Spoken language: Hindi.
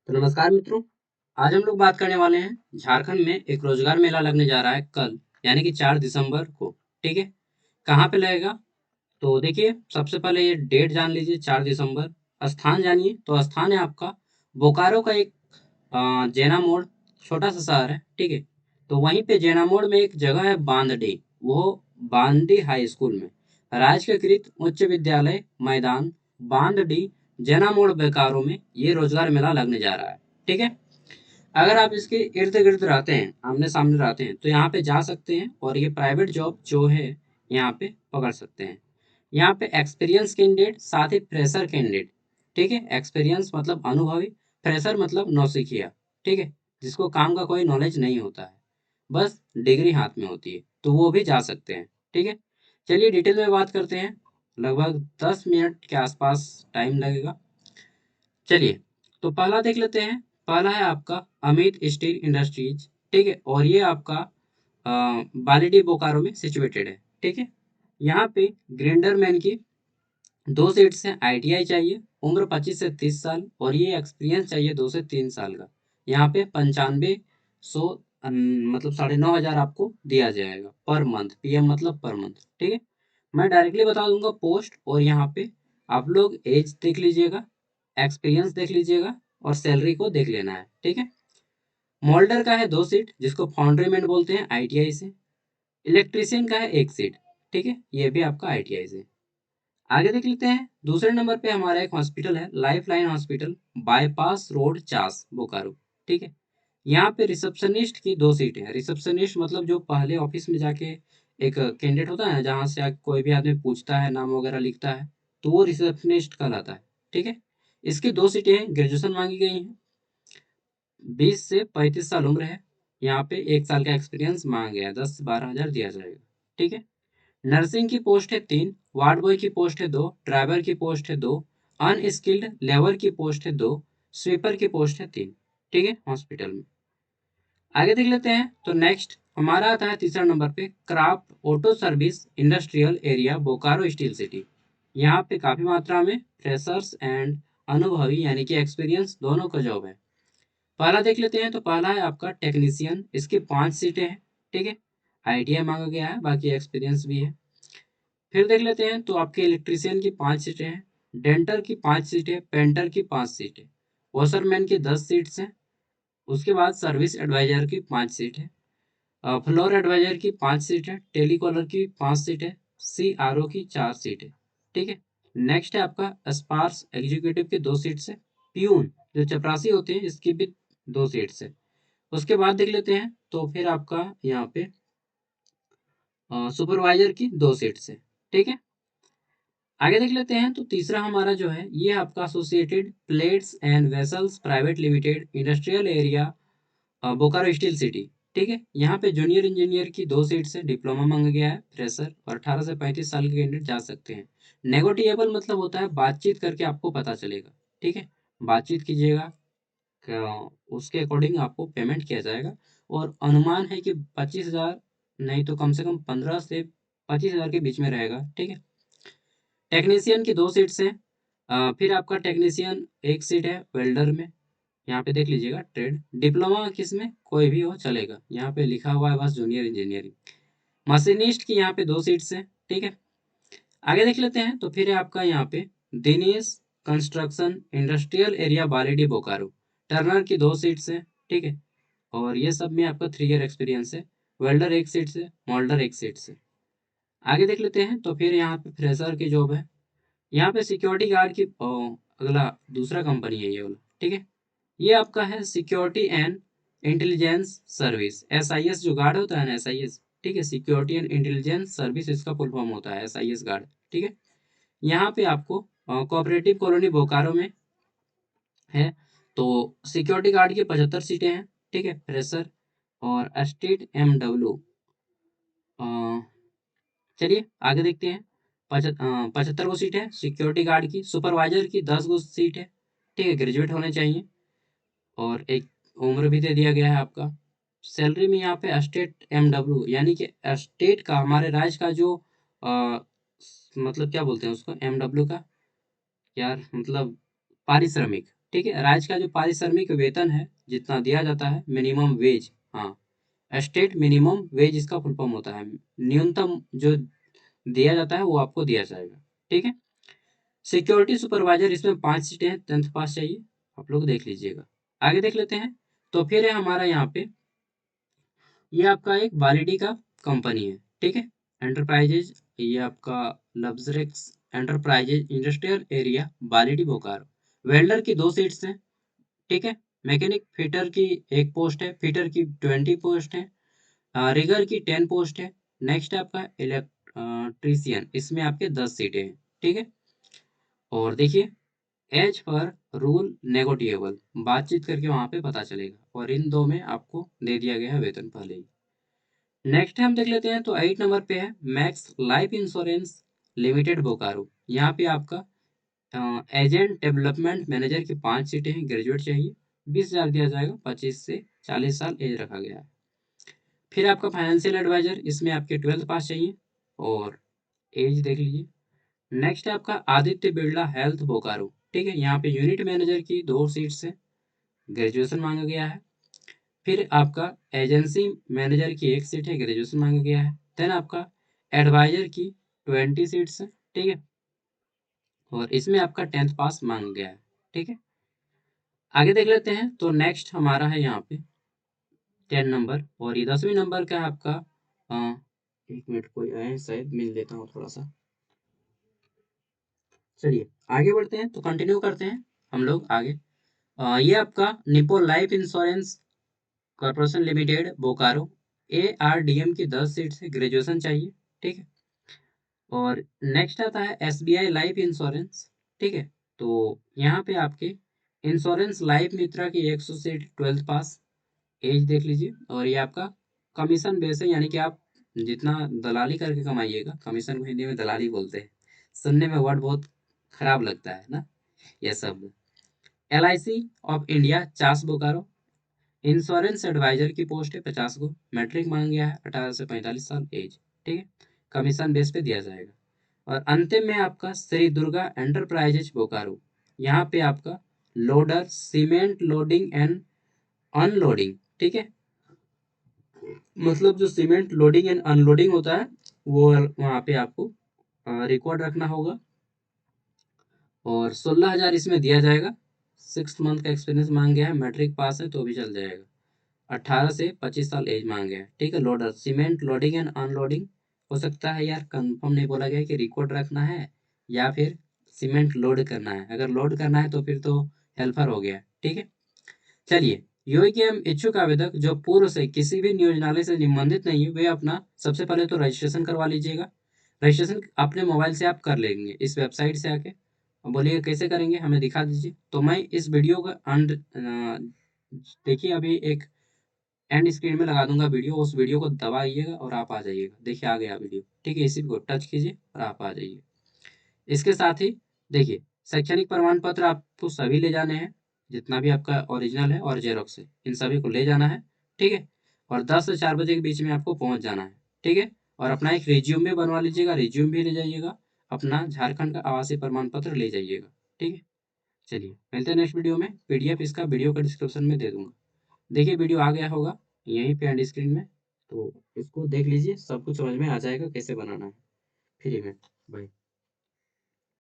तो नमस्कार मित्रों। आज हम लोग बात करने वाले हैं झारखंड में एक रोजगार मेला लगने जा रहा है कल, यानी कि 4 दिसंबर को। ठीक है, कहाँ पे लगेगा? तो देखिए, सबसे पहले ये डेट जान लीजिए, 4 दिसंबर। स्थान जानिए, तो स्थान है आपका बोकारो का एक जैना मोड़, छोटा सा शहर है। ठीक है, तो वहीं पे जैना मोड़ में एक जगह है बांदडी, वो बांदी हाई स्कूल में राजकीयकृत उच्च विद्यालय मैदान बांदडी जैना मोड़ बेकारो में ये रोजगार मेला लगने जा रहा है। ठीक है, अगर आप इसके इर्द गिर्द रहते हैं, आमने सामने रहते हैं, तो यहाँ पे जा सकते हैं और ये प्राइवेट जॉब जो है यहाँ पे पकड़ सकते हैं। यहाँ पे एक्सपीरियंस कैंडिडेट, साथ ही फ्रेशर कैंडिडेट। ठीक है, एक्सपीरियंस मतलब अनुभवी, फ्रेशर मतलब नौसिखिया। ठीक है, जिसको काम का कोई नॉलेज नहीं होता है, बस डिग्री हाथ में होती है, तो वो भी जा सकते हैं। ठीक है, चलिए डिटेल में बात करते हैं। लगभग 10 मिनट के आसपास टाइम लगेगा। चलिए, तो पहला देख लेते हैं। पहला है आपका अमित स्टील इंडस्ट्रीज। ठीक है, और ये आपका बालीडी बोकारो में सिचुएटेड है। ठीक है, यहाँ पे ग्राइंडर मैन की 2 सीट्स हैं। आईटीआई चाहिए, उम्र 25 से 30 साल, और ये एक्सपीरियंस चाहिए 2 से 3 साल का। यहाँ पे 9500 मतलब 9,500 आपको दिया जाएगा पर मंथ। पीएम मतलब पर मंथ। ठीक है, मैं डायरेक्टली बता दूंगा पोस्ट, और यहाँ पे आप लोग एज देख लीजिएगा, एक्सपीरियंस देख लीजिएगा, और सैलरी को देख लेना है। ठीक है, मोल्डर का है 2 सीट, जिसको फाउंड्री मैन बोलते हैं आईटीआई से। इलेक्ट्रीशियन का है 1 सीट। ठीक है, ये भी आपका आईटीआई से। आगे देख लेते हैं। दूसरे नंबर पे हमारा एक हॉस्पिटल है, life line hospital, bypass road, Chas, Bokaro. ठीक है, यहाँ पे रिसेप्शनिस्ट की 2 सीटें हैं। रिसेप्शनिस्ट मतलब जो पहले ऑफिस में जाके एक कैंडिडेट होता है ना, जहाँ से कोई भी आदमी पूछता है, नाम वगैरह लिखता है, तो वो रिसेप्शनिस्ट कहलाता है। ठीक है, इसकी 2 सीटें हैं। ग्रेजुएशन मांगी गई है, 20 से 35 साल उम्र है। यहाँ पे 1 साल का एक्सपीरियंस मांगा गया है, 10 से 12 हज़ार दिया जाएगा। ठीक है, नर्सिंग की पोस्ट है 3, वार्ड बॉय की पोस्ट है 2, ड्राइवर की पोस्ट है 2, अनस्किल्ड लेबर की पोस्ट है 2, स्वीपर की पोस्ट है 3। ठीक है, हॉस्पिटल में। आगे देख लेते हैं। तो नेक्स्ट हमारा आता है तीसरा नंबर पे, craft auto service industrial area, Bokaro steel city. यहाँ पे काफी मात्रा में फ्रेशर्स एंड अनुभवी यानी कि एक्सपीरियंस दोनों का जॉब है। पहला देख लेते हैं। तो पहला है आपका टेक्नीशियन, इसकी 5 सीटें हैं। ठीक है, आईटीआई मांगा गया है, बाकी एक्सपीरियंस भी है। फिर देख लेते हैं। तो आपके इलेक्ट्रीशियन की 5 सीटें हैं, डेंटर की 5 सीटें, पेंटर की 5 सीटें, वॉशरमैन की 10 सीट्स हैं। उसके बाद सर्विस एडवाइजर की 5 सीट है, फ्लोर एडवाइजर की 5 सीट है, टेलीकॉलर की 5 सीट है, सीआरओ की 4 सीट है। ठीक है, नेक्स्ट है आपका स्पार्स एग्जीक्यूटिव की 2 सीट्स है, प्यून जो चपरासी होते हैं इसकी भी 2 सीट्स है। उसके बाद देख लेते हैं। तो फिर आपका यहाँ पे सुपरवाइजर की 2 सीट्स है। ठीक है, आगे देख लेते हैं। तो तीसरा हमारा जो है, ये आपका associated plates and vessels private limited, industrial area, Bokaro steel city. ठीक है, यहाँ पे जूनियर इंजीनियर की 2 सीट्स है, डिप्लोमा मांगा गया है, फ्रेशर, और 18 से 35 साल के कैंडिडेट जा सकते हैं। नेगोटिएबल मतलब होता है बातचीत करके आपको पता चलेगा। ठीक है, बातचीत कीजिएगा, उसके अकॉर्डिंग आपको पेमेंट किया जाएगा। और अनुमान है कि 25,000 नहीं तो कम से कम 15 से 25,000 के बीच में रहेगा। ठीक है, टेक्नीशियन की 2 सीट्स हैं। फिर आपका टेक्नीशियन 1 सीट है वेल्डर में। यहाँ पे देख लीजिएगा, ट्रेड डिप्लोमा किस में कोई भी हो चलेगा, यहाँ पे लिखा हुआ है बस जूनियर इंजीनियरिंग। मशीनिस्ट की यहाँ पे 2 सीट्स हैं। ठीक है, आगे देख लेते हैं। तो फिर है आपका यहाँ पे Dinesh construction industrial area, Baledi, Bokaro, turner की 2 सीट्स हैं। ठीक है, और ये सब में आपका 3 ईयर एक्सपीरियंस है। वेल्डर 1 सीट से, मोल्डर 1 सीट से। आगे देख लेते हैं। तो फिर यहाँ पे फ्रेशर की जॉब है। यहाँ पे सिक्योरिटी गार्ड की अगला दूसरा कंपनी है ये वाला। ठीक है, ये आपका है security and intelligence service, SIS जो गार्ड होता है ना, एसआईएस। ठीक है, सिक्योरिटी एंड इंटेलिजेंस सर्विस इसका फुल फॉर्म होता है, एसआईएस गार्ड। ठीक है, यहाँ पे आपको कोऑपरेटिव कॉलोनी बोकारो में है। तो सिक्योरिटी गार्ड की 75 सीटें हैं। ठीक है, फ्रेशर और स्टेट एमडब्ल्यू। चलिए आगे देखते हैं। 75 गो सीट है सिक्योरिटी गार्ड की, सुपरवाइजर की 10 गो सीट है। ठीक है, ग्रेजुएट होने चाहिए, और एक उम्र भी दे दिया गया है आपका। सैलरी में यहाँ पे स्टेट एमडब्ल्यू यानी कि स्टेट का, हमारे राज्य का जो मतलब क्या बोलते हैं उसको, एमडब्ल्यू का यार मतलब पारिश्रमिक। ठीक है। राज्य का जो पारिश्रमिक वेतन है जितना दिया जाता है, मिनिमम वेज, हाँ, स्टेट मिनिमम वेज इसका फुल फॉर्म होता है। न्यूनतम जो दिया जाता है वो आपको दिया जाएगा। ठीक है। सिक्योरिटी सुपरवाइजर, इसमें 5 सीटें हैं, 10th पास चाहिए, आप लोग देख लीजिएगा। आगे देख लेते हैं। तो फिर है हमारा यहाँ पे, ये आपका एक बालिटी का कंपनी है। ठीक है। एंटरप्राइजेज, ये आपका लग्जरेक्स enterprises industrial area Baliti Bokaro. Welder की 2 सीट्स हैं। ठीक है। मैकेनिक फिटर की 1 पोस्ट है, फिटर की 20 पोस्ट है, रिगर की 10 पोस्ट है। नेक्स्ट है आपका इलेक्ट्रीशियन, इसमें आपके 10 सीटें हैं। ठीक है। और देखिए, एज पर रूल नेगोटिएबल, बातचीत करके वहां पे पता चलेगा, और इन दो में आपको दे दिया गया है वेतन पहले ही। नेक्स्ट हम देख लेते हैं। तो 8 नंबर पे है max life insurance limited Bokaro. यहाँ पे आपका एजेंट डेवलपमेंट मैनेजर की 5 सीटें हैं, ग्रेजुएट चाहिए, 20,000 दिया जाएगा, 25 से 40 साल एज रखा गया है। फिर आपका फाइनेंशियल एडवाइजर, इसमें आपके 12th पास चाहिए, और एज देख लीजिए। नेक्स्ट है आपका आदित्य बिरला हेल्थ बोकारो। ठीक है। यहाँ पे यूनिट मैनेजर की 2 सीट्स है, ग्रेजुएशन मांगा गया है। फिर आपका एजेंसी मैनेजर की 1 सीट है, ग्रेजुएशन मांगा गया है। देन आपका एडवाइजर की 20 सीट्स है। ठीक है। और इसमें आपका 10th पास मांगा गया है। ठीक है। आगे देख लेते हैं। तो नेक्स्ट हमारा है यहाँ पे 10 नंबर, और ये 10वीं नंबर का है आपका, एक मिनट, कोई आए हैं शायद, मिल लेता हूँ थोड़ा सा। चलिए आगे बढ़ते हैं, तो कंटिन्यू करते हैं हम लोग आगे। ये आपका Nipo life insurance corporation limited Bokaro, ARDM की 10 सीट है, ग्रेजुएशन चाहिए। ठीक है। और नेक्स्ट आता है SBI लाइफ इंश्योरेंस। ठीक है। तो यहाँ पे आपके इंश्योरेंस लाइफ मित्रा की 100 सीट, 12th पास, एज देख लीजिए। और ये आपका कमीशन बेस है, यानी कि आप जितना दलाली करके कमाइएगा, कमीशन को हिंदी में दलाली बोलते हैं, सुनने में वर्ड बहुत खराब लगता है ना यह सब। LIC of India Chas Bokaro, insurance advisor की पोस्ट है, 50 को, मैट्रिक मांग गया है, 18 से 45 साल एज। ठीक है। कमीशन बेस पे दिया जाएगा। और अंतिम में आपका श्री दुर्गा एंटरप्राइजेज बोकारो, यहाँ पे आपका loader, cement loading and unloading. ठीक है। मतलब जो सीमेंट लोडिंग एंड अनलोडिंग होता है, वो वहाँ पे आपको रिकॉर्ड रखना होगा। और 16,000 इसमें दिया जाएगा। 6 मंथ का एक्सपीरियंस मांग गया है, मैट्रिक पास है तो भी चल जाएगा। 18 से 25 साल एज मांगे हैं। ठीक है। Loader, cement loading and unloading, हो सकता है यार कंफर्म नहीं बोला गया कि रिकॉर्ड रखना है या फिर सीमेंट लोड करना है। अगर लोड करना है तो फिर तो हेल्पर हो गया। ठीक है। चलिए, यूईकेएम इच्छुक आवेदक जो पूर्व से किसी भी नियोजनालय से निबंधित नहीं है, वे अपना सबसे पहले तो रजिस्ट्रेशन करवा लीजिएगा। रजिस्ट्रेशन अपने मोबाइल से आप कर लेंगे इस वेबसाइट से आके। अब बोलिए कैसे करेंगे, हमें दिखा दीजिए। तो मैं इस वीडियो का अंड देखिए, अभी एक एंड स्क्रीन में लगा दूंगा वीडियो, उस वीडियो को दबाइएगा और आप आ जाइएगा। देखिए आ गया वीडियो। ठीक है। इसी को टच कीजिए और आप आ जाइए। इसके साथ ही देखिए, शैक्षणिक प्रमाण पत्र आपको सभी ले जाने हैं, जितना भी आपका ओरिजिनल है और जेरोक्स है, इन सभी को ले जाना है। ठीक है। और 10 से 4 बजे के बीच में आपको पहुंच जाना है। ठीक है। और अपना एक रिज्यूम भी बनवा लीजिएगा, रिज्यूम भी ले जाइएगा, अपना झारखंड का आवासीय प्रमाण पत्र ले जाइएगा। ठीक है। चलिए मिलते हैं नेक्स्ट वीडियो में। PDF इसका वीडियो का डिस्क्रिप्शन में दे दूंगा। देखिए वीडियो आ गया होगा यहीं पे एंड स्क्रीन में, तो इसको देख लीजिए, सब कुछ समझ में आ जाएगा कैसे बनाना है। फ्री में। बाय।